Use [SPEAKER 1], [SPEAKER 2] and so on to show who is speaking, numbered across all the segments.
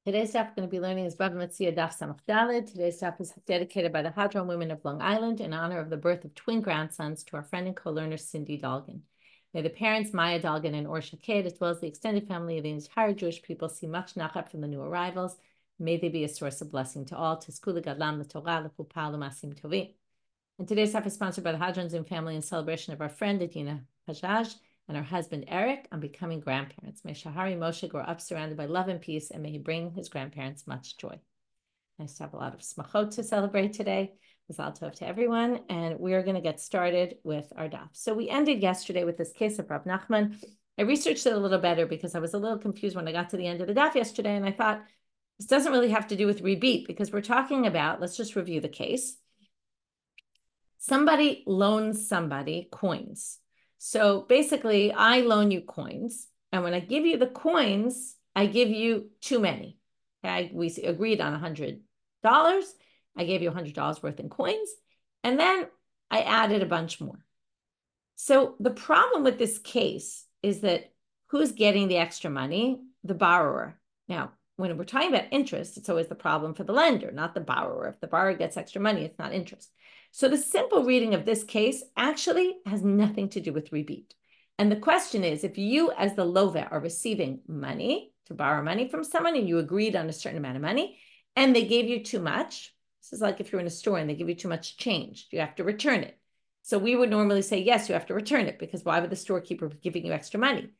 [SPEAKER 1] Today's daf we're going to be learning is Bava Metzia Daf Samach Daled. Today's daf is dedicated by the Hadran women of Long Island in honor of the birth of twin grandsons to our friend and co-learner Cindy Dalgan. May the parents Maya Dalgan and Or Shaked, as well as the extended family of the entire Jewish people, see much nachat from the new arrivals. May they be a source of blessing to all. Tizku legadlam l'torah l'chupah l'masim tovim. And today's daf is sponsored by the Hadrans and family in celebration of our friend Adina Pajaj and her husband Eric on becoming grandparents. May Shahari Moshe grow up surrounded by love and peace, and may he bring his grandparents much joy. Nice to have a lot of smachot to celebrate today. Mazal tov to everyone, and we're going to get started with our daf. So we ended yesterday with this case of Rav Nachman. I researched it a little better because I was a little confused when I got to the end of the daf yesterday, and I thought this doesn't really have to do with rebeat because we're talking about, let's just review the case. Somebody loans somebody coins. So basically, I loan you coins, and when I give you the coins, I give you too many. Okay? We agreed on $100. I gave you $100 worth in coins, and then I added a bunch more. So the problem with this case is that who's getting the extra money? The borrower. Now, when we're talking about interest, it's always the problem for the lender, not the borrower. If the borrower gets extra money, it's not interest. So the simple reading of this case actually has nothing to do with rebeat. And the question is, if you as the love are receiving money to borrow money from someone and you agreed on a certain amount of money and they gave you too much, this is like if you're in a store and they give you too much change, you have to return it. So we would normally say, yes, you have to return it because why would the storekeeper be giving you extra money?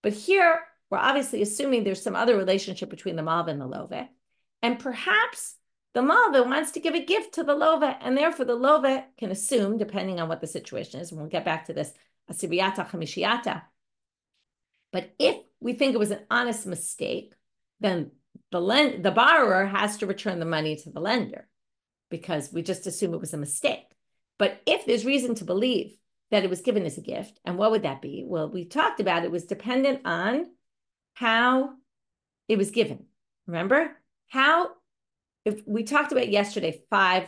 [SPEAKER 1] But here, we're obviously assuming there's some other relationship between the malva and the love. And perhaps the malva wants to give a gift to the lova, and therefore the lova can assume, depending on what the situation is, and we'll get back to this, asibiyata chamishiyata. But if we think it was an honest mistake, then the borrower has to return the money to the lender because we just assume it was a mistake. But if there's reason to believe that it was given as a gift, and what would that be? Well, we talked about it was dependent on how it was given. Remember? If we talked about yesterday, 5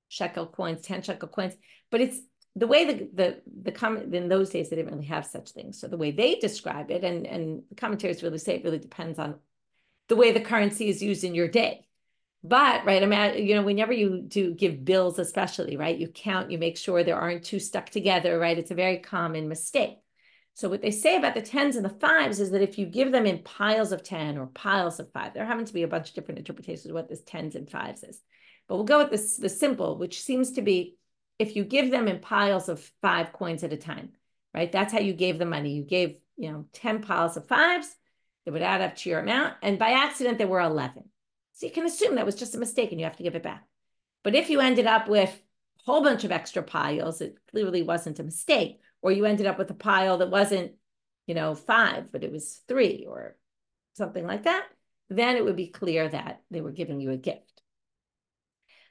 [SPEAKER 1] shekel coins, 10 shekel coins, but it's the way the comment in those days, they didn't really have such things. So the way they describe it, and the commentaries really say it really depends on the way the currency is used in your day. But, right, whenever you do give bills, especially, right, you count, you make sure there aren't two stuck together, right? It's a very common mistake. So what they say about the 10s and the 5s is that if you give them in piles of 10 or piles of 5, there happen to be a bunch of different interpretations of what this 10s and 5s is. But we'll go with the simple, which seems to be if you give them in piles of 5 coins at a time, right? That's how you gave the money. You gave, 10 piles of 5s. It would add up to your amount. And by accident, there were 11. So you can assume that was just a mistake and you have to give it back. But if you ended up with a whole bunch of extra piles, it clearly wasn't a mistake. Or you ended up with a pile that wasn't, 5, but it was 3 or something like that, then it would be clear that they were giving you a gift.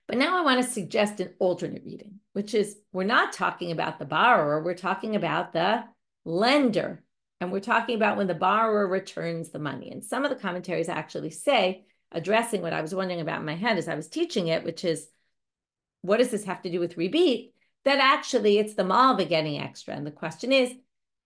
[SPEAKER 1] But now I want to suggest an alternate reading, which is we're not talking about the borrower, we're talking about the lender. And we're talking about when the borrower returns the money. And some of the commentaries actually say, addressing what I was wondering about in my head as I was teaching it, which is, what does this have to do with rebeat? That actually it's the malva getting extra. And the question is,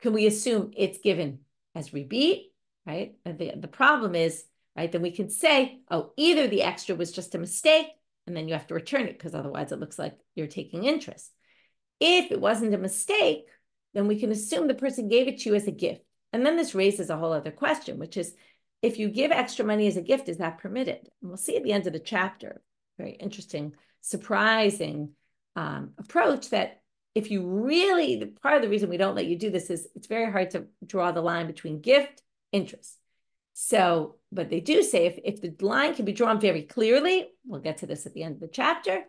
[SPEAKER 1] can we assume it's given as rebeat, right? And the problem is, right, then we can say, oh, either the extra was just a mistake, and then you have to return it, because otherwise it looks like you're taking interest. If it wasn't a mistake, then we can assume the person gave it to you as a gift. And then this raises a whole other question, which is, if you give extra money as a gift, is that permitted? And we'll see at the end of the chapter, very interesting, surprising approach that if you really, part of the reason we don't let you do this is it's very hard to draw the line between gift, interest. So, but they do say if the line can be drawn very clearly, we'll get to this at the end of the chapter,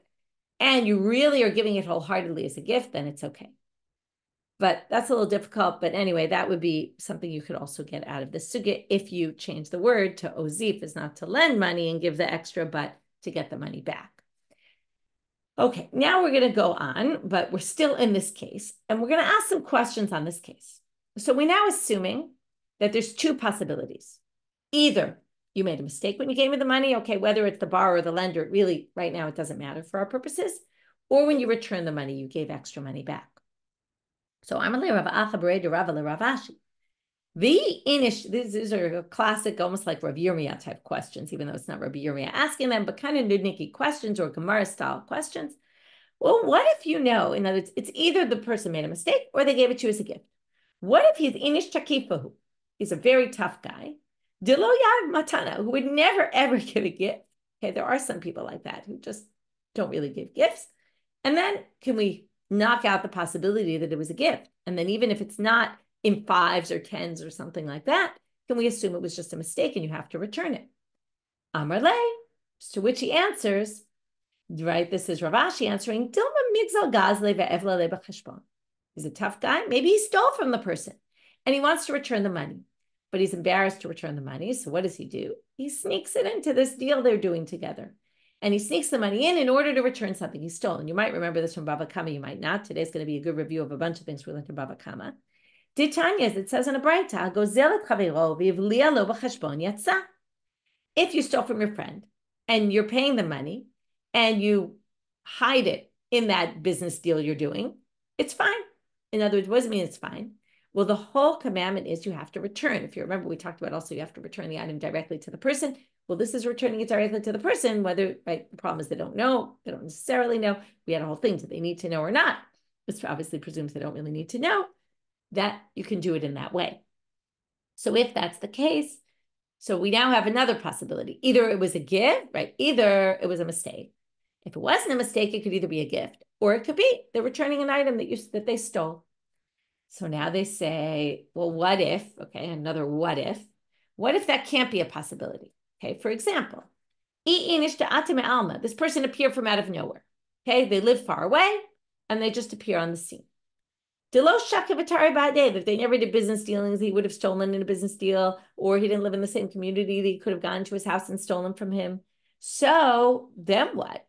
[SPEAKER 1] and you really are giving it wholeheartedly as a gift, then it's okay. But that's a little difficult. But anyway, that would be something you could also get out of the sugya if you change the word to ozif, is not to lend money and give the extra, but to get the money back. Okay, now we're going to go on, but we're still in this case, and we're going to ask some questions on this case. So we're now assuming that there's 2 possibilities. Either you made a mistake when you gave me the money, okay, whether it's the borrower or the lender, really, right now, it doesn't matter for our purposes, or when you return the money, you gave extra money back. So I'm a Rav Acha Berei de Rava le Rav Ashi. These are classic, almost like Rabbi Yirmiyah type questions, even though it's not Rabbi Yirmiyah asking them, but kind of nudniki questions or Gemara style questions. Well, what if you know, in other words, it's either the person made a mistake or they gave it to you as a gift. What if he's inish takifahu? He's a very tough guy. Dilo yad matana, who would never ever give a gift. Okay, there are some people like that who just don't really give gifts. And then can we knock out the possibility that it was a gift? And then even if it's not in 5s or 10s or something like that, can we assume it was just a mistake and you have to return it? Amar le, to which he answers, right? This is Rav Ashi answering, Dilma migzal gazle ve'evla le b'cheshbon. He's a tough guy. Maybe he stole from the person and he wants to return the money, but he's embarrassed to return the money. So what does he do? He sneaks it into this deal they're doing together. And he sneaks the money in order to return something he's stolen. You might remember this from Bava Kama, you might not. Today's going to be a good review of a bunch of things we learned in Bava Kama. Tanya, it says in a Braita, if you stole from your friend and you're paying the money and you hide it in that business deal you're doing, it's fine. In other words, what does it mean it's fine? Well, the whole commandment is you have to return. If you remember, we talked about also you have to return the item directly to the person. Well, this is returning it directly to the person, whether, right, the problem is they don't know, they don't necessarily know. We had a whole thing, do they need to know or not? This obviously presumes they don't really need to know, that you can do it in that way. So if that's the case, so we now have another possibility. Either it was a gift, right? Either it was a mistake. If it wasn't a mistake, it could either be a gift, or it could be they're returning an item that they stole. So now they say, well, what if, okay, another what if that can't be a possibility? Okay, for example, this person appeared from out of nowhere. Okay, they live far away and they just appear on the scene. If they never did business dealings, he would have stolen in a business deal, or he didn't live in the same community, that he could have gone to his house and stolen from him. So then what?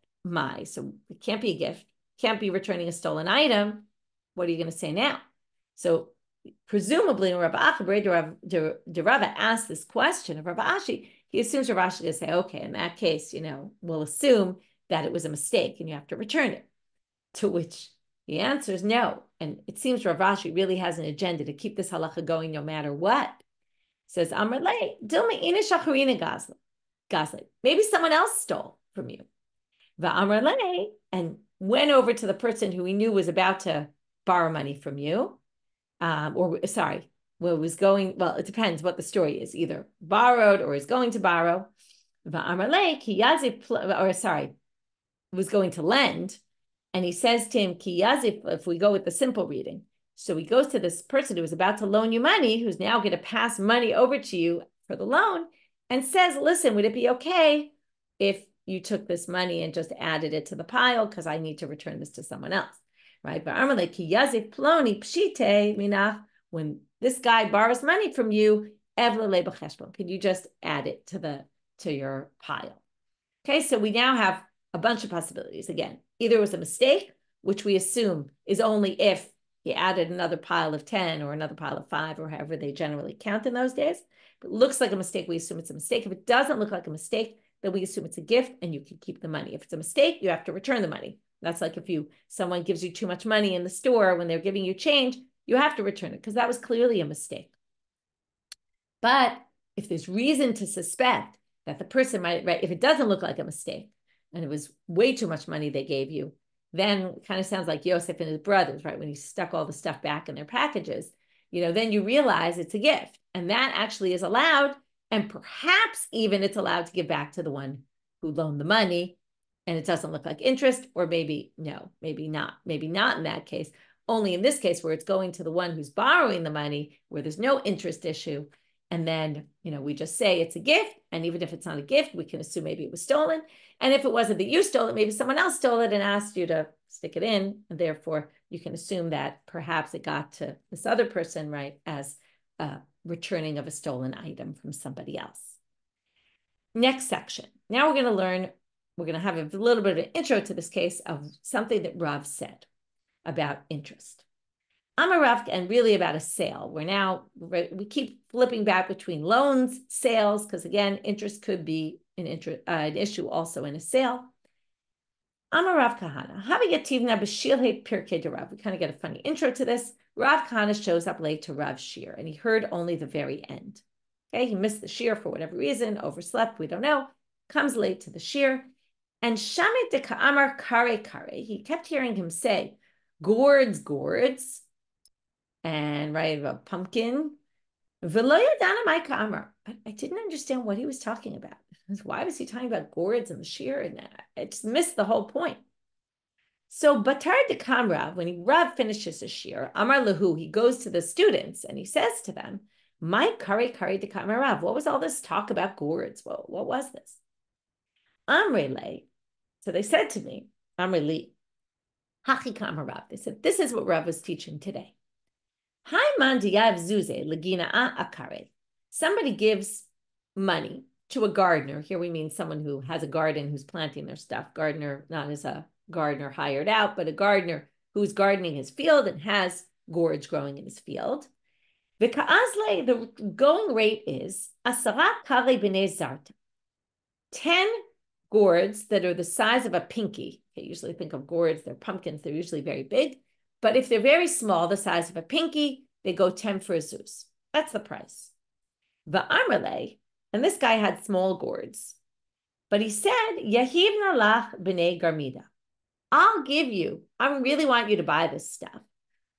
[SPEAKER 1] So it can't be a gift, can't be returning a stolen item. What are you going to say now? So presumably, when Rabbi Rava asked this question of Rabbi Ashi, he assumes Rabbi Ashi is going to say, okay, in that case, we'll assume that it was a mistake and you have to return it. To which the answer is no. And it seems Rav Ashi really has an agenda to keep this halacha going no matter what. It says, Amar le, dilma ina shacharina gazle. Maybe someone else stole from you. Va'amar le, and went over to the person who he knew was about to borrow money from you. It depends what the story is, either borrowed or is going to borrow. Va'amar le, was going to lend. And he says to him, if we go with the simple reading. So he goes to this person who was about to loan you money, who's now going to pass money over to you for the loan, and says, listen, would it be okay if you took this money and just added it to the pile, because I need to return this to someone else, right? But when this guy borrows money from you, can you just add it to your pile? Okay, so we now have a bunch of possibilities. Again, either it was a mistake, which we assume is only if he added another pile of 10 or another pile of 5, or however they generally count in those days. If it looks like a mistake, we assume it's a mistake. If it doesn't look like a mistake, then we assume it's a gift and you can keep the money. If it's a mistake, you have to return the money. That's like if someone gives you too much money in the store when they're giving you change, you have to return it because that was clearly a mistake. But if there's reason to suspect that the person might, right, if it doesn't look like a mistake, and it was way too much money they gave you, then it kind of sounds like Yosef and his brothers, right? When he stuck all the stuff back in their packages, then you realize it's a gift. And that actually is allowed. And perhaps even it's allowed to give back to the one who loaned the money. And it doesn't look like interest, or maybe no, maybe not in that case. Only in this case where it's going to the one who's borrowing the money, where there's no interest issue. And then, we just say it's a gift. And even if it's not a gift, we can assume maybe it was stolen. And if it wasn't that you stole it, maybe someone else stole it and asked you to stick it in. And therefore, you can assume that perhaps it got to this other person, right, as a returning of a stolen item from somebody else. Next section. Now we're going to have a little bit of an intro to this case of something that Rav said about interest. Rav, and really about a sale. We keep flipping back between loans, sales, because again, interest could be an issue also in a sale. Rav Kahana. We kind of get a funny intro to this. Rav Kana shows up late to Rav's shiur, and he heard only the very end. Okay, he missed the shiur for whatever reason, overslept, we don't know, comes late to the shiur, and Shamit de Ka'amar Kare Kare, he kept hearing him say, gourds, gourds, and right, a pumpkin. I didn't understand what he was talking about. Why was he talking about gourds and the shiur? And I just missed the whole point. So Batar de Kamrav, when Rav finishes his shiur, Amar Lahu, he goes to the students and he says to them, my kari de Kamrav, what was all this talk about gourds? Well, what was this? Amrele, so they said to me, Amrele, Hachi Kamrav, they said, this is what Rav was teaching today. Somebody gives money to a gardener. Here we mean someone who has a garden who's planting their stuff. Gardener, not as a gardener hired out, but a gardener who's gardening his field and has gourds growing in his field. The going rate is 10 gourds that are the size of a pinky. Okay, usually think of gourds, they're pumpkins, they're usually very big. But if they're very small, the size of a pinky, they go 10 for a zuz. That's the price. Va'amarle, and this guy had small gourds, but he said, Yahivna lach b'nei garmida. I'll give you, I really want you to buy this stuff.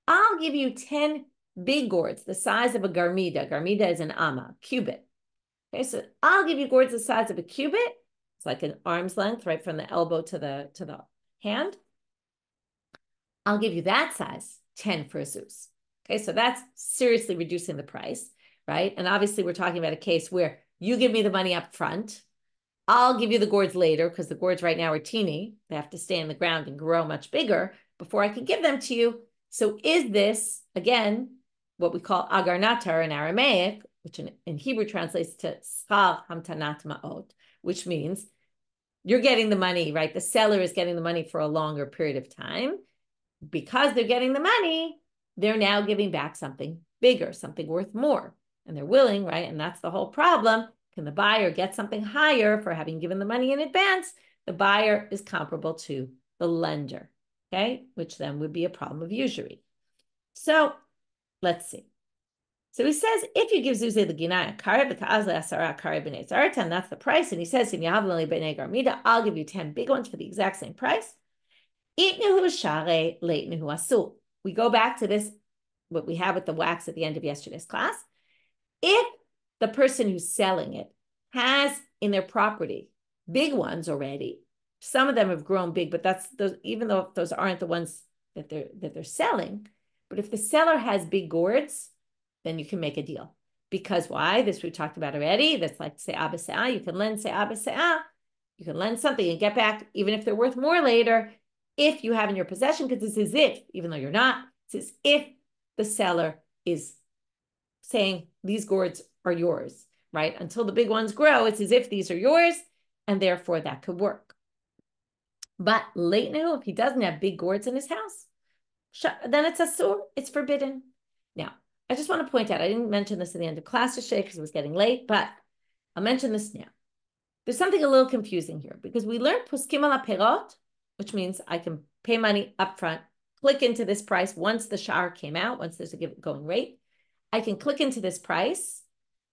[SPEAKER 1] I'll give you 10 big gourds, the size of a garmida. Garmida is an amma, cubit. Okay, so I'll give you gourds the size of a cubit. It's like an arm's length, right from the elbow to the hand. I'll give you that size, 10 for a zuz. Okay, so that's seriously reducing the price, right? And obviously we're talking about a case where you give me the money up front, I'll give you the gourds later because the gourds right now are teeny. They have to stay in the ground and grow much bigger before I can give them to you. So is this, again, what we call agar natar in Aramaic, which in Hebrew translates to schar hamtanat ma'ot, which means you're getting the money, right? The seller is getting the money for a longer period of time. Because they're getting the money, they're now giving back something bigger, something worth more. And they're willing, right? And that's the whole problem. Can the buyer get something higher for having given the money in advance? The buyer is comparable to the lender, okay? Which then would be a problem of usury. So let's see. So he says, if you give Zuzeh the Ginaya, and that's the price. And he says, I'll give you 10 big ones for the exact same price. We go back to this, what we have with the wax at the end of yesterday's class. If the person who's selling it has in their property big ones already, some of them have grown big, but that's those, even though those aren't the ones that they're selling, but if the seller has big gourds, then you can make a deal. Because why? This we talked about already. That's like se'ah b'se'ah. You can lend se'ah b'se'ah. You can lend something and get back, even if they're worth more later, if you have in your possession, because it's as if, even though you're not, it's as if the seller is saying these gourds are yours, right? Until the big ones grow, it's as if these are yours, and therefore that could work. But leitnu, if he doesn't have big gourds in his house, then it's asur, it's forbidden. Now, I just want to point out, I didn't mention this at the end of class today because it was getting late, but I'll mention this now. There's something a little confusing here because we learned poskim ala perot, which means I can pay money up front, click into this price once the shiur came out, once there's a going rate. I can click into this price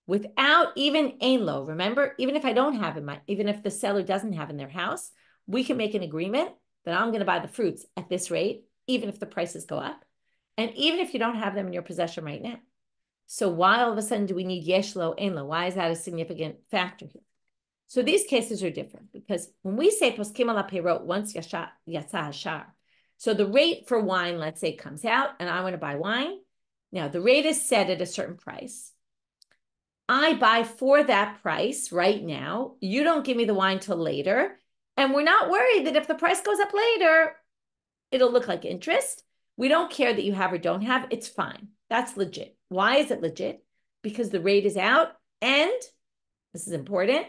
[SPEAKER 1] without even ein lo. Remember, even if I don't have in even if the seller doesn't have in their house, we can make an agreement that I'm going to buy the fruits at this rate, even if the prices go up, and even if you don't have them in your possession right now. So why all of a sudden do we need yesh lo, ein lo? Why is that a significant factor here? So these cases are different because when we say poskim ala perot, once yatsa hashar, so the rate for wine, let's say, comes out and I want to buy wine. Now the rate is set at a certain price. I buy for that price right now. You don't give me the wine till later. And we're not worried that if the price goes up later, it'll look like interest. We don't care that you have or don't have. It's fine. That's legit. Why is it legit? Because the rate is out and, this is important,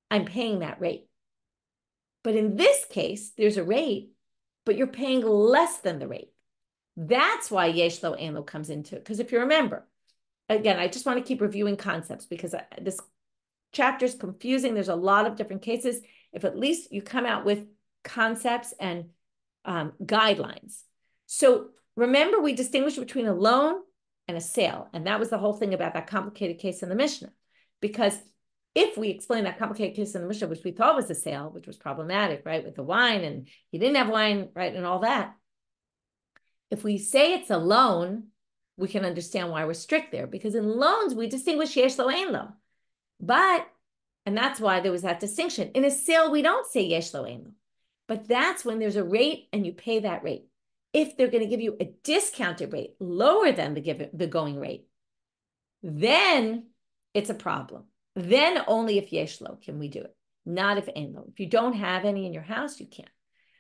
[SPEAKER 1] I'm paying that rate. But in this case, there's a rate, but you're paying less than the rate. That's why yesh lo ein lo comes into it. Because if you remember, again, I just want to keep reviewing concepts because this chapter is confusing. There's a lot of different cases. If at least you come out with concepts and guidelines. So remember we distinguish between a loan and a sale. And that was the whole thing about that complicated case in the Mishnah. Because if we explain that complicated case in the Mishnah, which we thought was a sale, which was problematic, right, with the wine, and he didn't have wine, right, and all that. If we say it's a loan, we can understand why we're strict there. Because in loans, we distinguish yesh lo, ein lo. But, and that's why there was that distinction. In a sale, we don't say yesh lo, ein lo. But that's when there's a rate and you pay that rate. If they're going to give you a discounted rate lower than the going rate, then it's a problem. Then only if yesh lo can we do it, not if ein lo. If you don't have any in your house, you can't.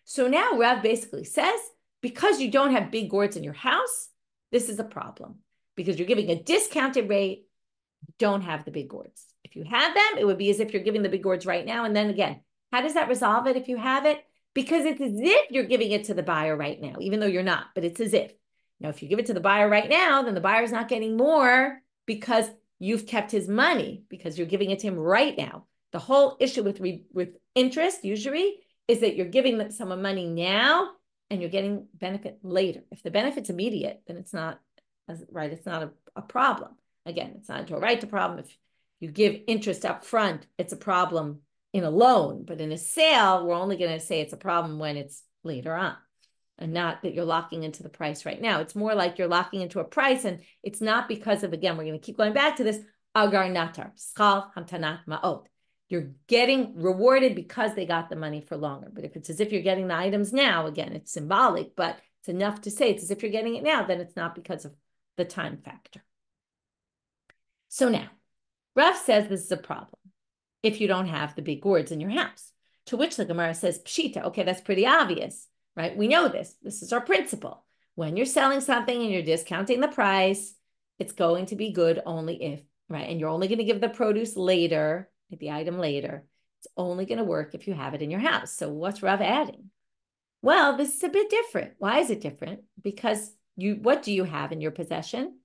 [SPEAKER 1] So now Rav basically says, because you don't have big gourds in your house, this is a problem. Because you're giving a discounted rate, you don't have the big gourds. If you had them, it would be as if you're giving the big gourds right now. And then again, how does that resolve it if you have it? Because it's as if you're giving it to the buyer right now, even though you're not, but it's as if. Now, if you give it to the buyer right now, then the buyer's not getting more because you've kept his money, because you're giving it to him right now. The whole issue with interest usually is that you're giving someone money now and you're getting benefit later. If the benefit's immediate, then it's not, right, it's not a problem. Again, it's not a right to problem. If you give interest up front, it's a problem in a loan, but in a sale, we're only going to say it's a problem when it's later on, and not that you're locking into the price right now. It's more like you're locking into a price, and it's not because of, again, we're going to keep going back to this, agar natar, schal hamtanat ma'ot. You're getting rewarded because they got the money for longer. But if it's as if you're getting the items now, again, it's symbolic, but it's enough to say it's as if you're getting it now, then it's not because of the time factor. So now, Rav says this is a problem if you don't have the big gourds in your house. To which the Gemara says, pshita, okay, that's pretty obvious, right? We know this. This is our principle. When you're selling something and you're discounting the price, it's going to be good only if, right? And you're only going to give the produce later, the item later. It's only going to work if you have it in your house. So what's Rav adding? Well, this is a bit different. Why is it different? Because what do you have in your possession?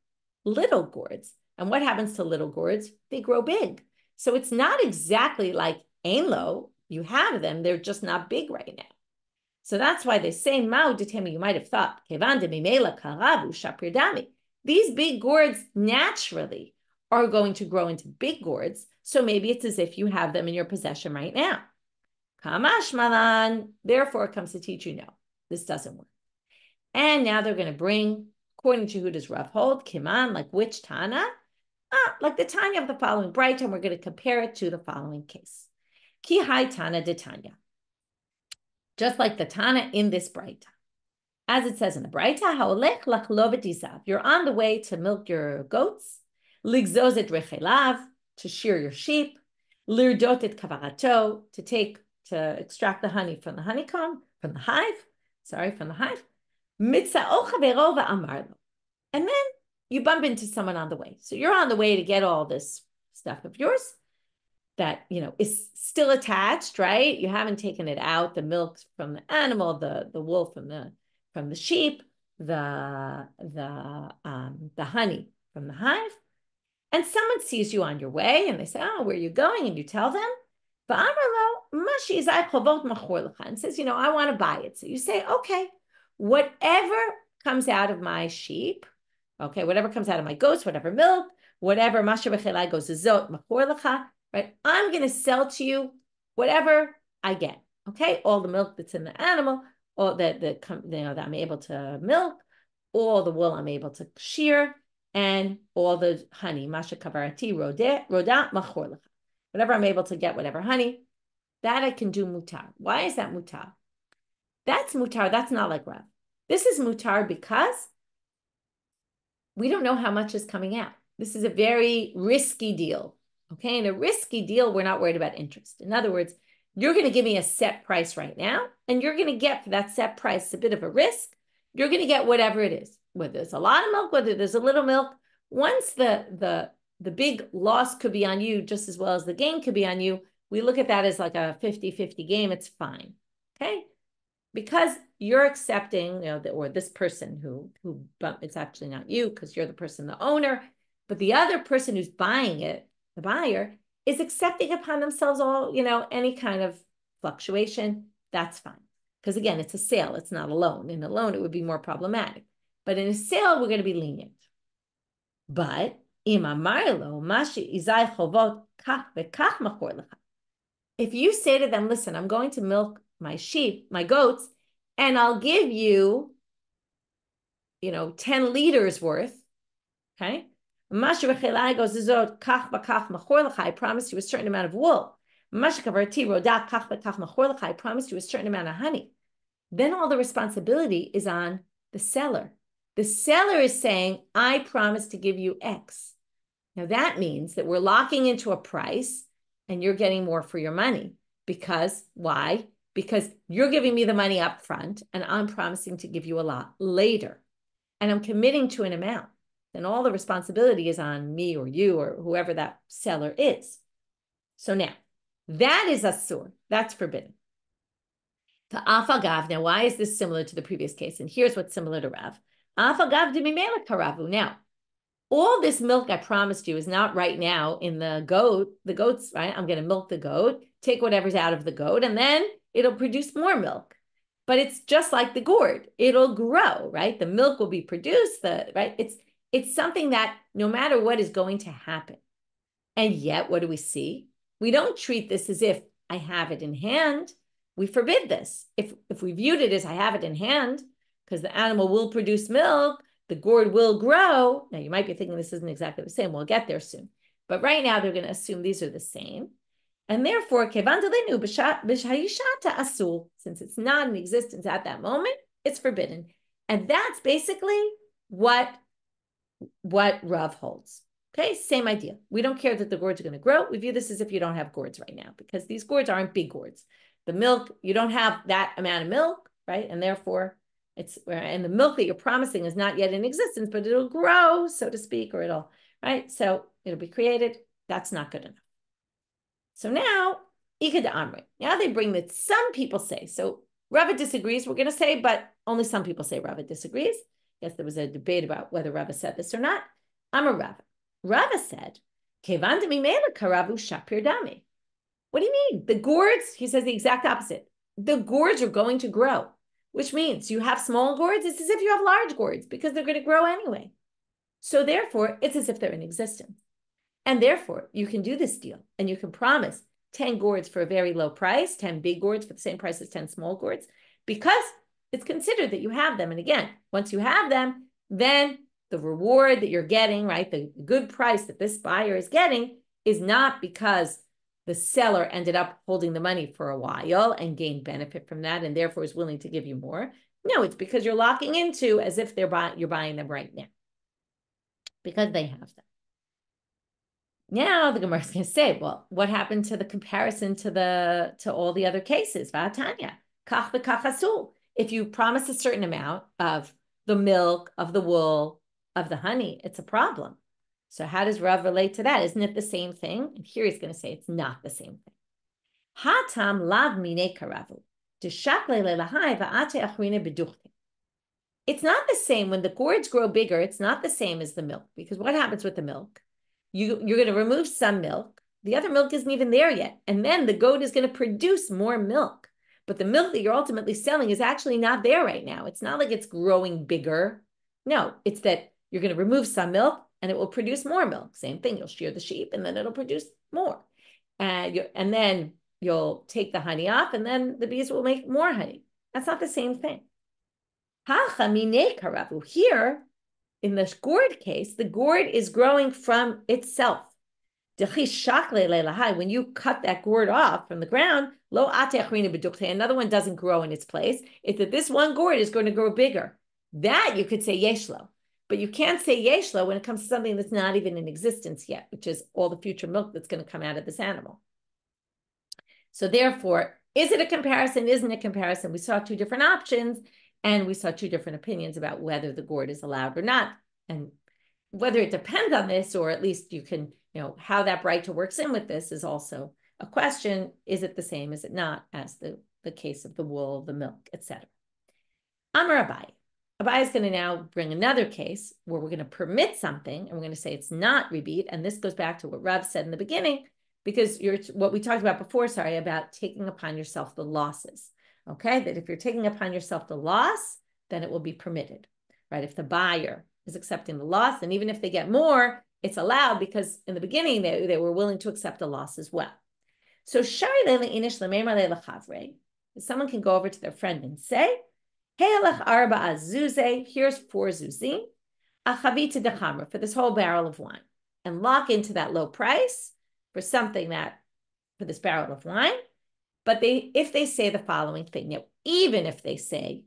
[SPEAKER 1] Little gourds. And what happens to little gourds? They grow big. So it's not exactly like ein lo. You have them, they're just not big right now. So that's why they say, Mao detemi, you might have thought, these big gourds naturally are going to grow into big gourds. So maybe it's as if you have them in your possession right now. Kamash malan, therefore it comes to teach you, no, this doesn't work. And now they're going to bring, according to who does Rav hold, Kiman, like which Tana? Like the Tanya of the following Braita, and we're going to compare it to the following case. Ki hai Tana de Tanya. Just like the Tana in this Braita. As it says in the Braita, ha'olech lachlovet izav. You're on the way to milk your goats, ligzozet rechelav, to shear your sheep, lirdot et kavarato, to extract the honey from the honeycomb, from the hive, mitza'o chavero va'amar lo. And then you bump into someone on the way. So you're on the way to get all this stuff of yours that, is still attached, right? You haven't taken it out, the milk from the animal, the wool from the sheep, the honey from the hive. And someone sees you on your way and they say, oh, where are you going? And you tell them, and says, I want to buy it. So you say, okay, whatever comes out of my sheep, okay, whatever comes out of my goats, whatever milk, whatever masher b'chelai goes to zot machor lecha, right? I'm going to sell to you whatever I get, okay? All the milk that's in the animal, all that I'm able to milk, all the wool I'm able to shear, and all the honey, masha kavarati roda machor lecha. Whatever I'm able to get, whatever honey, that I can do mutar. Why is that mutar? That's mutar. That's not like Rav. This is mutar because we don't know how much is coming out. This is a very risky deal. Okay, in a risky deal, we're not worried about interest. In other words, you're going to give me a set price right now, and you're going to get for that set price a bit of a risk. You're going to get whatever it is, whether there's a lot of milk, whether there's a little milk. Once the big loss could be on you just as well as the gain could be on you, we look at that as like a 50-50 game. It's fine, okay? Because you're accepting, or this person who it's actually not you because you're the person, the owner, but the other person who's buying it, the buyer, is accepting upon themselves all, any kind of fluctuation. That's fine. Because again, it's a sale. It's not a loan. In a loan, it would be more problematic. But in a sale, we're going to be lenient. But if you say to them, listen, I'm going to milk my sheep, my goats, and I'll give you, 10 liters worth, okay? I promised you a certain amount of wool. I promised you a certain amount of honey. Then all the responsibility is on the seller. The seller is saying, I promise to give you X. Now that means that we're locking into a price and you're getting more for your money. Because why? Because you're giving me the money up front and I'm promising to give you a lot later. And I'm committing to an amount. Then all the responsibility is on me or you or whoever that seller is. So now, that is asur. That's forbidden. Ta'afagav. Now, why is this similar to the previous case? And here's what's similar to Rav. Afagav dimimela karavu. Now, all this milk I promised you is not right now in the goats, right? I'm going to milk the goat, take whatever's out of the goat, and then it'll produce more milk. But it's just like the gourd. It'll grow, right? The milk will be produced, right? It's something that no matter what is going to happen. And yet, what do we see? We don't treat this as if I have it in hand. We forbid this. If we viewed it as I have it in hand, because the animal will produce milk, the gourd will grow. Now, you might be thinking this isn't exactly the same. We'll get there soon. But right now, they're going to assume these are the same. And therefore, since it's not in existence at that moment, it's forbidden. And that's basically what Rav holds. Okay, same idea. We don't care that the gourds are going to grow. We view this as if you don't have gourds right now, because these gourds aren't big gourds. The milk, you don't have that amount of milk, right? And therefore, and the milk that you're promising is not yet in existence, but it'll grow, so to speak, or it'll, right? So it'll be created. That's not good enough. So now, Ika de Amri. Now they bring that some people say. So Rava disagrees, we're going to say, but only some people say Rava disagrees. Yes, there was a debate about whether Rava said this or not. I'm a Rava. Rava said, Kevan de mimela karavu shapir dami. What do you mean? The gourds, he says the exact opposite. The gourds are going to grow, which means you have small gourds. It's as if you have large gourds because they're going to grow anyway. So therefore, it's as if they're in existence. And therefore, you can do this deal and you can promise 10 gourds for a very low price, 10 big gourds for the same price as 10 small gourds, because it's considered that you have them. And again, once you have them, then the reward that you're getting, right, the good price that this buyer is getting is not because the seller ended up holding the money for a while and gained benefit from that and therefore is willing to give you more. No, it's because you're locking into as if you're buying them right now because they have them. Now the Gemara is going to say, well, what happened to the comparison to all the other cases? V'atanya, kach v'kach asul. If you promise a certain amount of the milk, of the wool, of the honey, it's a problem. So how does Rav relate to that? Isn't it the same thing? And here he's going to say it's not the same thing. Hatam lav mine karavu. It's not the same when the gourds grow bigger. It's not the same as the milk, because what happens with the milk? You're going to remove some milk. The other milk isn't even there yet. And then the goat is going to produce more milk. But the milk that you're ultimately selling is actually not there right now. It's not like it's growing bigger. No, it's that you're going to remove some milk and it will produce more milk. Same thing. You'll shear the sheep and then it'll produce more. And then you'll take the honey off and then the bees will make more honey. That's not the same thing. Here, in the gourd case, the gourd is growing from itself. When you cut that gourd off from the ground, another one doesn't grow in its place. It's that this one gourd is going to grow bigger. That you could say yeshlo, but you can't say yeshlo when it comes to something that's not even in existence yet, which is all the future milk that's going to come out of this animal. So therefore, is it a comparison? Isn't it a comparison? We saw two different options. And we saw two different opinions about whether the gourd is allowed or not. And whether it depends on this, or at least you can, how that Breita works in with this is also a question. Is it the same? Is it not? As the case of the wool, the milk, etc. Amar Abai. Abai is going to now bring another case where we're going to permit something and we're going to say it's not rebit. And this goes back to what Rav said in the beginning, because what we talked about before, about taking upon yourself the losses. Okay, that if you're taking upon yourself the loss, then it will be permitted. right? If the buyer is accepting the loss, and even if they get more, it's allowed because in the beginning they were willing to accept a loss as well. So someone can go over to their friend and say, here's 4 zuzim, achavita dechamra, for this whole barrel of wine, and lock into that low price for something that, for this barrel of wine. But if they say the following thing, now, even if they say,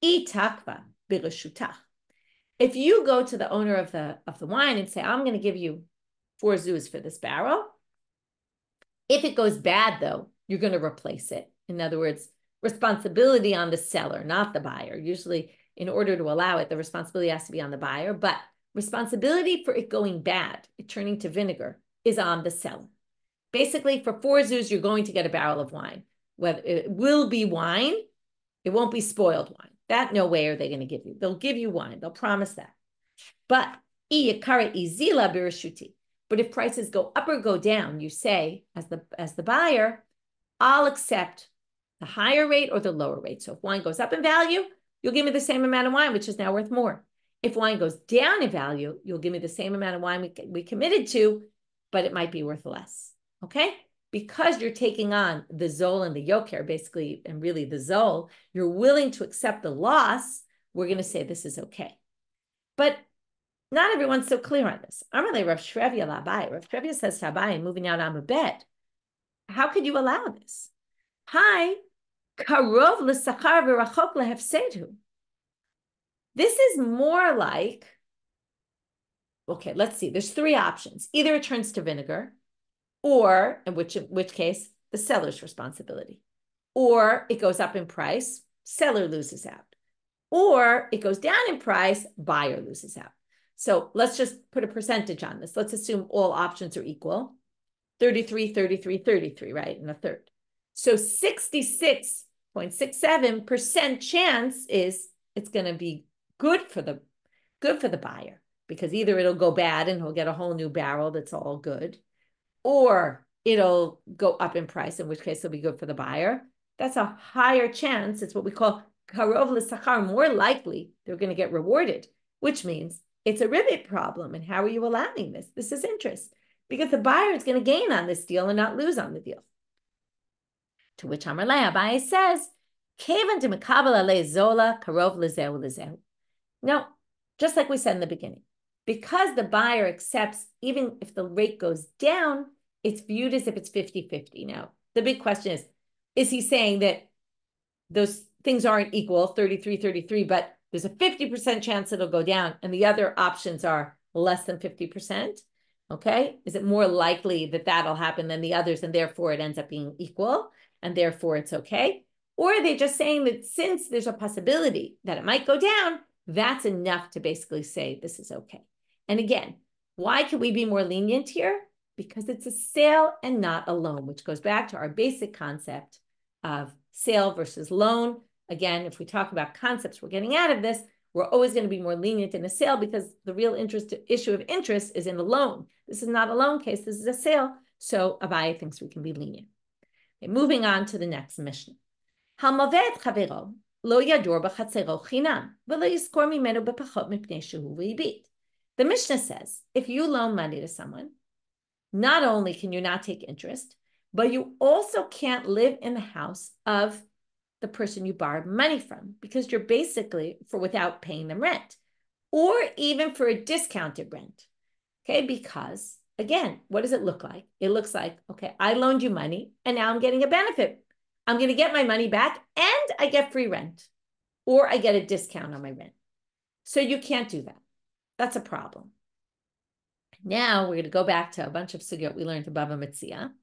[SPEAKER 1] itakva birashutach, if you go to the owner of the wine and say, I'm going to give you 4 zuz for this barrel, if it goes bad, though, you're going to replace it. In other words, responsibility on the seller, not the buyer. Usually, in order to allow it, the responsibility has to be on the buyer, but responsibility for it going bad, it turning to vinegar, is on the seller. Basically, for 4 zuz, you're going to get a barrel of wine. Whether it will be wine, it won't be spoiled wine. That no way are they going to give you. They'll give you wine. They'll promise that. But if prices go up or go down, you say, as the buyer, I'll accept the higher rate or the lower rate. So if wine goes up in value, you'll give me the same amount of wine, which is now worth more. If wine goes down in value, you'll give me the same amount of wine we committed to, but it might be worth less. Okay? Because you're taking on the zol and the yoker, basically, and really the zol, you're willing to accept the loss, we're going to say this is okay. But not everyone's so clear on this. Amalei Rav Shrevia Labai. Rav Shrevia says to Abai, moving out on a bed, how could you allow this? Hi, karov l'sachar v'rachok lehefsedu. This is more like, okay, let's see. There's 3 options. Either it turns to vinegar, or in which case, the seller's responsibility. Or it goes up in price, seller loses out. Or it goes down in price, buyer loses out. So let's just put a percentage on this. Let's assume all options are equal. 33, 33, 33, right? And a third. So 66.67% chance is it's going to be good for the buyer, because either it'll go bad and he'll get a whole new barrel that's all good, or it'll go up in price, in which case it'll be good for the buyer. That's a higher chance. It's what we call karov l'sachar, more likely they're going to get rewarded, which means it's a rivet problem. And how are you allowing this? This is interest, because the buyer is going to gain on this deal and not lose on the deal. To which Amarle Abaye says, Kevan de mekabel alei zola karov lezeu lezeu. No, just like we said in the beginning, because the buyer accepts, even if the rate goes down, it's viewed as if it's 50-50. Now, the big question is he saying that those things aren't equal, 33, but there's a 50% chance it'll go down, and the other options are less than 50%? Okay, is it more likely that that'll happen than the others, and therefore it ends up being equal, and therefore it's okay? Or are they just saying that since there's a possibility that it might go down, that's enough to basically say this is okay? And again, why can we be more lenient here? Because it's a sale and not a loan, which goes back to our basic concept of sale versus loan. Again, if we talk about concepts we're getting out of this, we're always going to be more lenient in a sale because the real issue of interest is in the loan. This is not a loan case. This is a sale. So Abaye thinks we can be lenient. Okay, moving on to the next Mishnah. Hamavet chavero lo yadur b'chatzero chinam v'lo yizkor mimenu b'pachot mipnei shehu v'yibit. The Mishnah says, if you loan money to someone, not only can you not take interest, but you also can't live in the house of the person you borrowed money from, because you're basically without paying them rent, or even for a discounted rent. Okay, because again, what does it look like? It looks like, okay, I loaned you money and now I'm getting a benefit. I'm going to get my money back and I get free rent, or I get a discount on my rent. So you can't do that. That's a problem. Now we're going to go back to a bunch of sugyot we learned to Bava Metzia.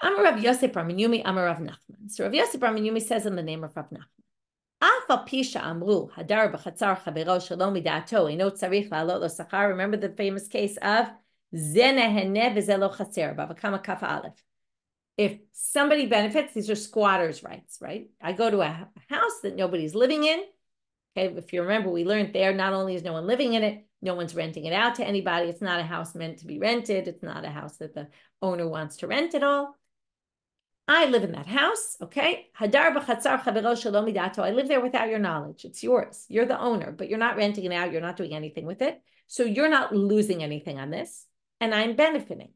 [SPEAKER 1] Amar Rav Yosef Bar Minyumi, Amar Rav Nachman. So Rav Yosef Bar Minyumi says in the name of Rav Nachman, Afa pisha amru hadar b'chatzar chavero shelo midato eno tzarich la'alot lo sachar. Remember the famous case of ze nehene v'ze lo chaser, Bava Kama Kaf Aleph. If somebody benefits, these are squatters' rights, right? I go to a house that nobody's living in. Okay, if you remember, we learned there, not only is no one living in it, no one's renting it out to anybody. It's not a house meant to be rented. It's not a house that the owner wants to rent at all. I live in that house, okay? Hadar b'chatzar chavero shelo midato. I live there without your knowledge. It's yours. You're the owner, but you're not renting it out. You're not doing anything with it. So you're not losing anything on this, and I'm benefiting.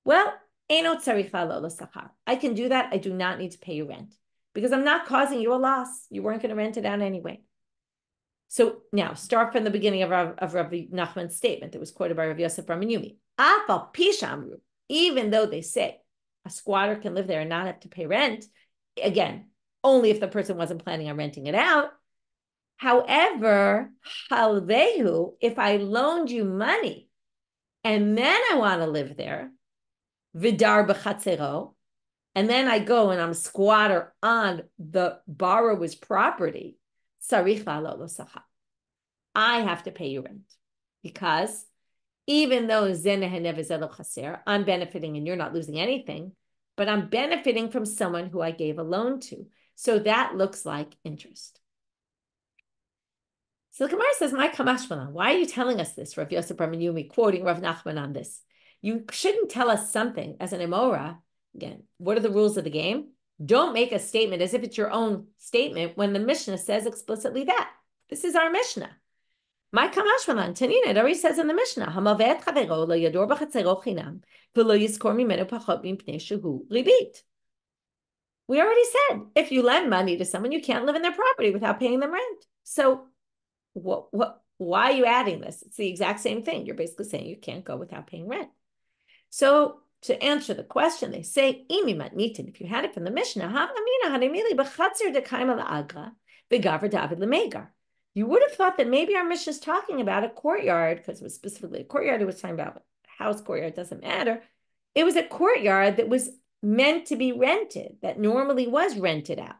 [SPEAKER 1] Well, eino tzarich la'alo l'sachar. I can do that. I do not need to pay you rent because I'm not causing you a loss. You weren't going to rent it out anyway. So now start from the beginning of Rabbi Nachman's statement that was quoted by Rav Yosef Rabbanit Yumi. Afal pishamru, even though they say a squatter can live there and not have to pay rent, again, only if the person wasn't planning on renting it out. However, halvehu, if I loaned you money and then I want to live there, vidar b'chatzero, and then I go and I'm a squatter on the borrower's property, sarich la'alo lo sachar. I have to pay you rent because even though I'm benefiting and you're not losing anything, but I'm benefiting from someone who I gave a loan to. So that looks like interest. So the Gemara says, "My kamashmalan, why are you telling us this?" Rav Yosef Rabbanit Yumi quoting Rav Nachman on this. You shouldn't tell us something as an emora. Again, what are the rules of the game? Don't make a statement as if it's your own statement when the Mishnah says explicitly that. This is our Mishnah. My kamashmalan, Tanina, it already says in the Mishnah, Hamavet chavero lo yador b'chatzero chinam v'lo yizkor mimenu pachot mipnei shehu ribit. We already said, if you lend money to someone, you can't live in their property without paying them rent. So why are you adding this? It's the exact same thing. You're basically saying you can't go without paying rent. So to answer the question, they say, imi matnitin, if you had it from the Mishnah, you would have thought that maybe our Mishnah is talking about a courtyard, because it was specifically a courtyard. It was talking about a house courtyard, doesn't matter. It was a courtyard that was meant to be rented, that normally was rented out,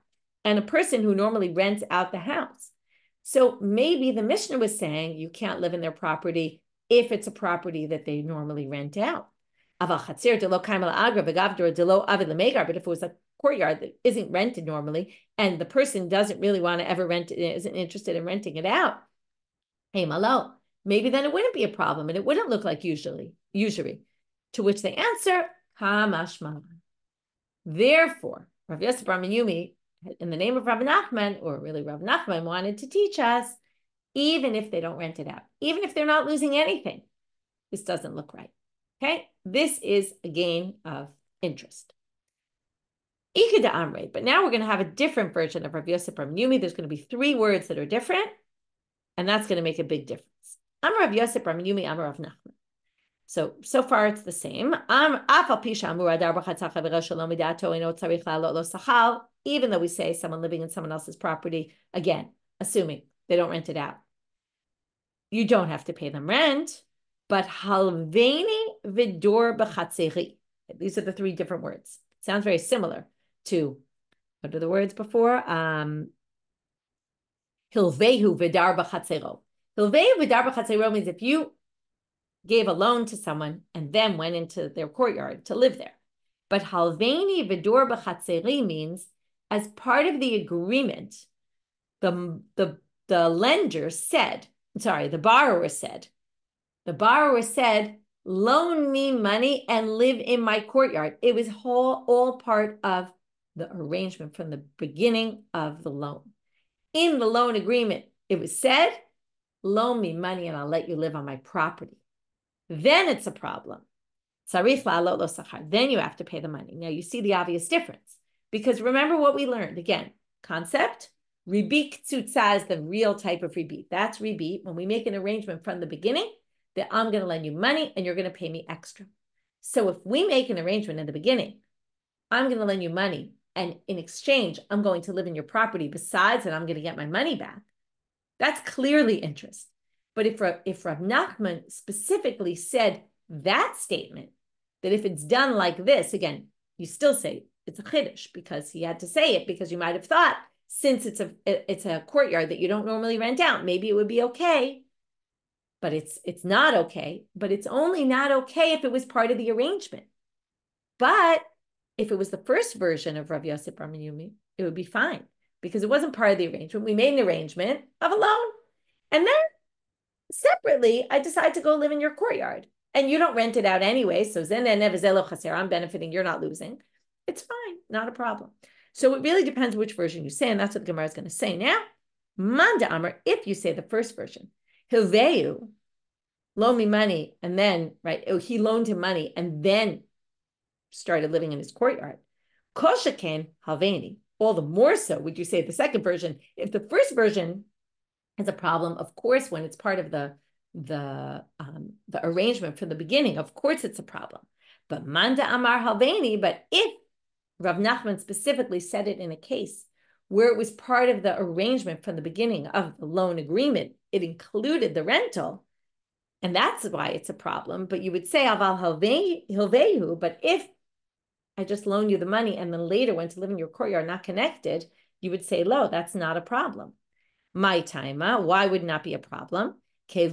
[SPEAKER 1] and a person who normally rents out the house. So maybe the Mishnah was saying you can't live in their property if it's a property that they normally rent out. But if it was a courtyard that isn't rented normally, and the person doesn't really want to ever rent it, isn't interested in renting it out, hey, malo, maybe then it wouldn't be a problem and it wouldn't look like usury. To which they answer, kamashmalan. Therefore, Rav Yosef Rabbanit Yumi, in the name of Rabbi Nachman, or really Rabbi Nachman, wanted to teach us, even if they don't rent it out, even if they're not losing anything, this doesn't look right. Okay, this is a gain of interest. But now we're going to have a different version of Rav Yosef Rabbanit Yumi. There's going to be 3 words that are different, and that's going to make a big difference. I'm Rav Yosef Rabbanit Yumi, I'm Rav Nachman. So far it's the same. Even though we say someone living in someone else's property, again, assuming they don't rent it out, you don't have to pay them rent. But halveini vidor b'chatzeri. These are the 3 different words. It sounds very similar to, what are the words before? Hilvehu vidar b'chatzero. Hilvehu vidar b'chatzero means if you gave a loan to someone and then went into their courtyard to live there. But halveini vidor b'chatzeri means as part of the agreement, the borrower said, loan me money and live in my courtyard. It was all part of the arrangement from the beginning of the loan. In the loan agreement, it was said, loan me money and I'll let you live on my property. Then it's a problem. Then you have to pay the money. Now you see the obvious difference. Because remember what we learned. Again, concept, ribit ktsutsa is the real type of ribit. That's ribit when we make an arrangement from the beginning that I'm going to lend you money and you're going to pay me extra. So if we make an arrangement in the beginning, I'm going to lend you money and in exchange, I'm going to live in your property besides that I'm going to get my money back. That's clearly interest. But if Rav Nachman specifically said that statement, that if it's done like this, again, you still say it's a chiddush because he had to say it because you might have thought since it's a courtyard that you don't normally rent out, maybe it would be okay. But it's not okay. But it's only not okay if it was part of the arrangement. But if it was the first version of Rav Yosef Rabbanit Yumi, it would be fine because it wasn't part of the arrangement. We made an arrangement of a loan. And then separately, I decide to go live in your courtyard. And you don't rent it out anyway. So I'm benefiting, you're not losing. It's fine, not a problem. So it really depends which version you say, and that's what the Gemara is going to say now. Manda Amar, if you say the first version, Hilveu, loan me money, and then, right, he loaned him money and then started living in his courtyard. Koshaken Halveni, all the more so would you say the second version. If the first version is a problem, of course, when it's part of the arrangement from the beginning, of course it's a problem. But Manda Amar Halveni, but if Rav Nachman specifically said it in a case where it was part of the arrangement from the beginning of the loan agreement, it included the rental, and that's why it's a problem. But you would say Aval Hilvehu, but if I just loaned you the money and then later went to live in your courtyard, not connected, you would say, lo, that's not a problem. My time, why would not be a problem? Because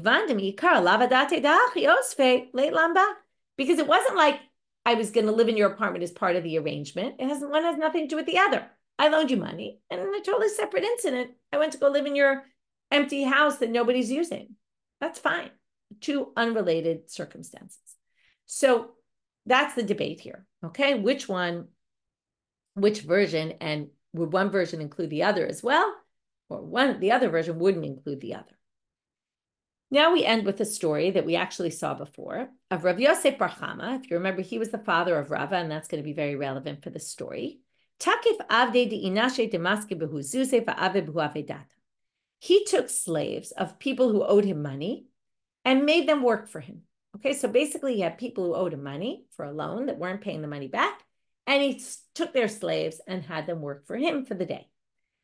[SPEAKER 1] it wasn't like I was going to live in your apartment as part of the arrangement. One has nothing to do with the other. I loaned you money, and in a totally separate incident, I went to go live in your empty house that nobody's using. That's fine. Two unrelated circumstances. So that's the debate here. Okay, which version, and would one version include the other as well, or the other version wouldn't include the other? Now we end with a story that we actually saw before of Rav Yosef Bar Chama. If you remember, he was the father of Rava, and that's going to be very relevant for the story. He took slaves of people who owed him money and made them work for him. Okay, so basically he had people who owed him money for a loan that weren't paying the money back, and he took their slaves and had them work for him for the day.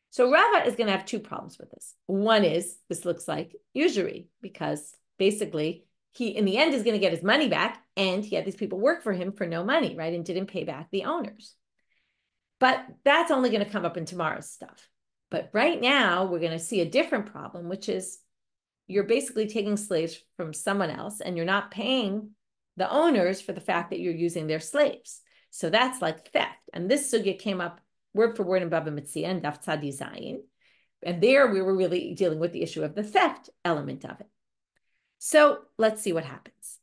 [SPEAKER 1] So Rava is going to have two problems with this. One is this looks like usury, because basically he, in the end, is going to get his money back, and he had these people work for him for no money, right, and didn't pay back the owners. But that's only going to come up in tomorrow's stuff. But right now, we're going to see a different problem, which is you're basically taking slaves from someone else, and you're not paying the owners for the fact that you're using their slaves. So that's like theft. And this sugya came up word for word in Bava Metzia and Daf Tzadi Zayin. And there we were really dealing with the issue of the theft element of it. So let's see what happens.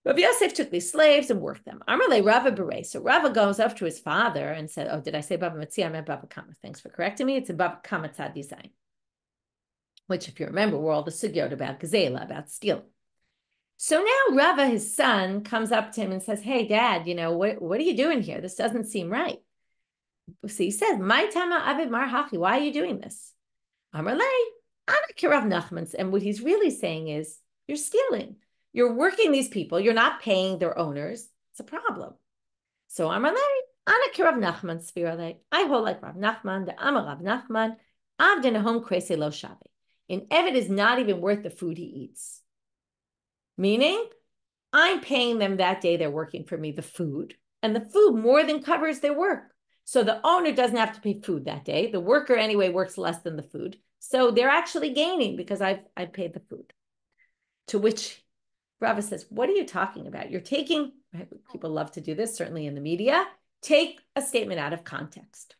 [SPEAKER 1] Rav Yosef took these slaves and worked them. Amarle Rava Bere. So Rava goes up to his father and said, oh, did I say Bava Metzia? I meant Bava Kama. Thanks for correcting me. It's in Bava Kama Tzadi Zayin, which, if you remember, were all the sugyot about gazela, about stealing. So now Rava, his son, comes up to him and says, hey, Dad, what are you doing here? This doesn't seem right. So he says, my tama avid mar hachi, why are you doing this? Amarle, ana kirav Nachman's. And what he's really saying is, you're stealing. You're working these people. You're not paying their owners. It's a problem. So Amarle, ana kirav Nachman svirale. I hold like Rav Nachman, the Amar Rav Nachman, avden home krese lo shave. An Eved is not even worth the food he eats. Meaning, I'm paying them that day they're working for me the food, and the food more than covers their work. So the owner doesn't have to pay food that day. The worker anyway works less than the food. So they're actually gaining because I've paid the food. To which Rava says, what are you talking about? You're taking, right, people love to do this, certainly in the media, take a statement out of context.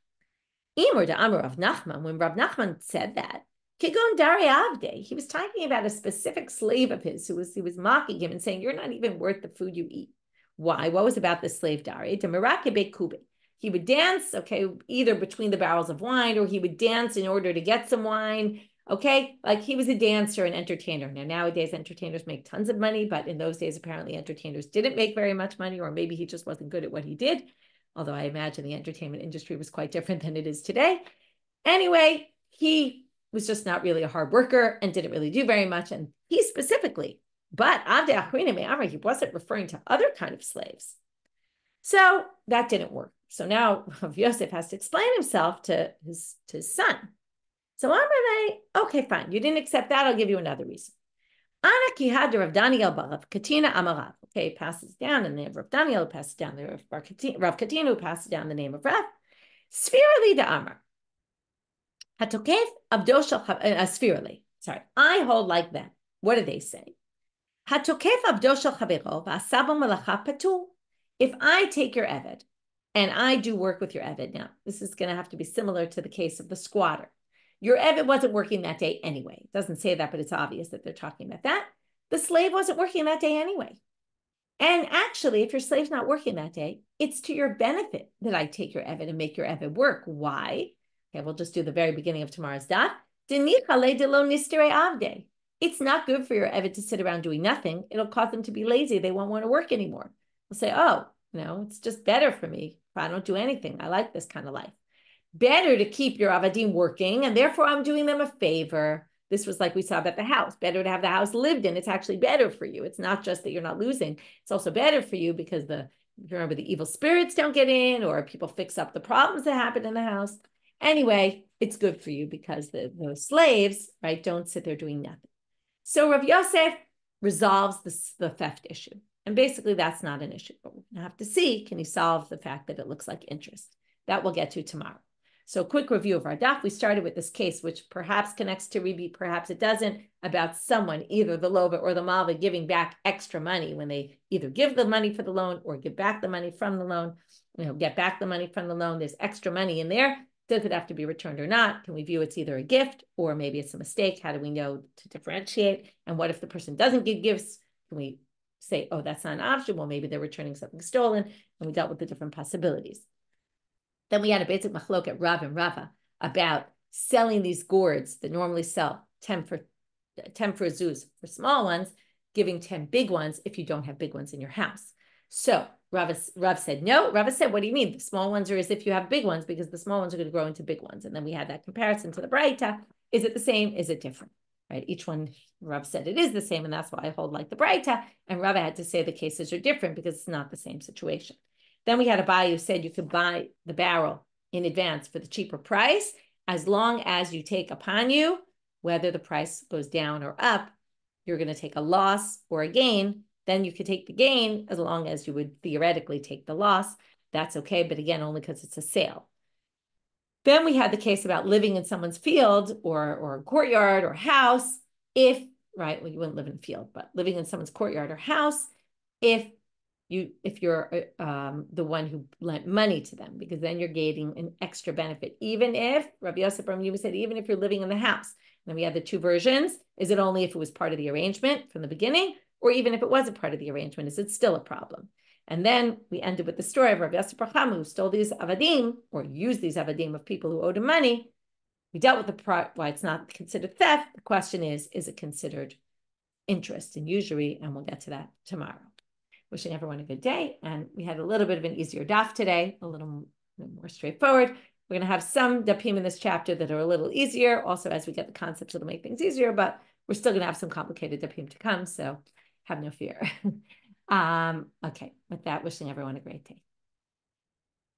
[SPEAKER 1] Imur de Amar Rav Nachman, when Rav Nachman said that, Kigun Dari Avde, he was talking about a specific slave of his he was mocking him and saying, you're not even worth the food you eat. Why? What was about this slave Dari? To Merakebe Kube. He would dance, okay, either between the barrels of wine, or he would dance in order to get some wine, okay? Like he was a dancer and entertainer. Now, nowadays, entertainers make tons of money, but in those days, apparently entertainers didn't make very much money, or maybe he just wasn't good at what he did, although I imagine the entertainment industry was quite different than it is today. Anyway, he was just not really a hard worker and didn't really do very much, and he specifically, but Avde Achrine Me'amar, he wasn't referring to other kind of slaves. So that didn't work. So now Rav Yosef has to explain himself to his son. So Amarle, okay, fine. You didn't accept that. I'll give you another reason. Ana kihad Rav Daniel Barav Katina Amarav. Okay, passes down the name of Rav Daniel, passes down the Rav Katina, who passes down the name of Rav. Sphirali da Amar. Hatokef Abdoshal Sphirali. Sorry, I hold like that. What do they say? Hatokef Abdoshal Chavero v'asabo malacha patur. If I take your Eved and I do work with your Eved, now this is going to have to be similar to the case of the squatter. Your Eved wasn't working that day anyway. It doesn't say that, but it's obvious that they're talking about that. The slave wasn't working that day anyway. And actually, if your slave's not working that day, it's to your benefit that I take your Eved and make your Eved work. Why? Okay, we'll just do the very beginning of tomorrow's daf. It's not good for your Eved to sit around doing nothing. It'll cause them to be lazy. They won't want to work anymore. They'll say, oh, it's just better for me if I don't do anything. I like this kind of life. Better to keep your avadim working, and therefore I'm doing them a favor. This was like we saw about the house. Better to have the house lived in. It's actually better for you. It's not just that you're not losing. It's also better for you because remember, the evil spirits don't get in, or people fix up the problems that happen in the house. Anyway, it's good for you because the slaves, right, don't sit there doing nothing. So Rav Yosef resolves the theft issue. And basically, that's not an issue. But we're going to have to see, can he solve the fact that it looks like interest? That we'll get to tomorrow. So quick review of our daf. We started with this case, which perhaps connects to Ribi, perhaps it doesn't, about someone, either the Lova or the Malva, giving back extra money when they either give the money for the loan or give back the money from the loan, get back the money from the loan. There's extra money in there. Does it have to be returned or not? Can we view it's either a gift or maybe it's a mistake? How do we know to differentiate? And what if the person doesn't give gifts? Can we say, oh, that's not an option? Well, maybe they're returning something stolen, and we dealt with the different possibilities. Then we had a basic machlok at Rav and Rava about selling these gourds that normally sell 10 for zuz for small ones, giving 10 big ones if you don't have big ones in your house. So Rav said no. Rava said, what do you mean? The small ones are as if you have big ones, because the small ones are going to grow into big ones. And then we had that comparison to the Braita. Is it the same? Is it different? Right? Each one, Rav said it is the same, and that's why I hold like the Braita. And Rava had to say the cases are different because it's not the same situation. Then we had a buyer who said you could buy the barrel in advance for the cheaper price, as long as you take upon you, whether the price goes down or up, you're going to take a loss or a gain. Then you could take the gain as long as you would theoretically take the loss. That's okay, but again, only because it's a sale. Then we had the case about living in someone's field or courtyard or house, well, you wouldn't live in a field, but living in someone's courtyard or house, if you're the one who lent money to them, because then you're gaining an extra benefit. Even if, Rabbi Yosef said, even if you're living in the house. And then we had the two versions. Is it only if it was part of the arrangement from the beginning? Or even if it wasn't part of the arrangement, is it still a problem? And then we ended with the story of Rabbi Yosef who stole these avadim, or used these avadim of people who owed him money. We dealt with why it's not considered theft. The question is it considered interest and usury? And we'll get to that tomorrow. Wishing everyone a good day. And we had a little bit of an easier daf today, a little more straightforward. We're going to have some dapim in this chapter that are a little easier. Also, as we get the concepts, it'll make things easier, but we're still going to have some complicated dapim to come. So have no fear. Okay. With that, wishing everyone a great day.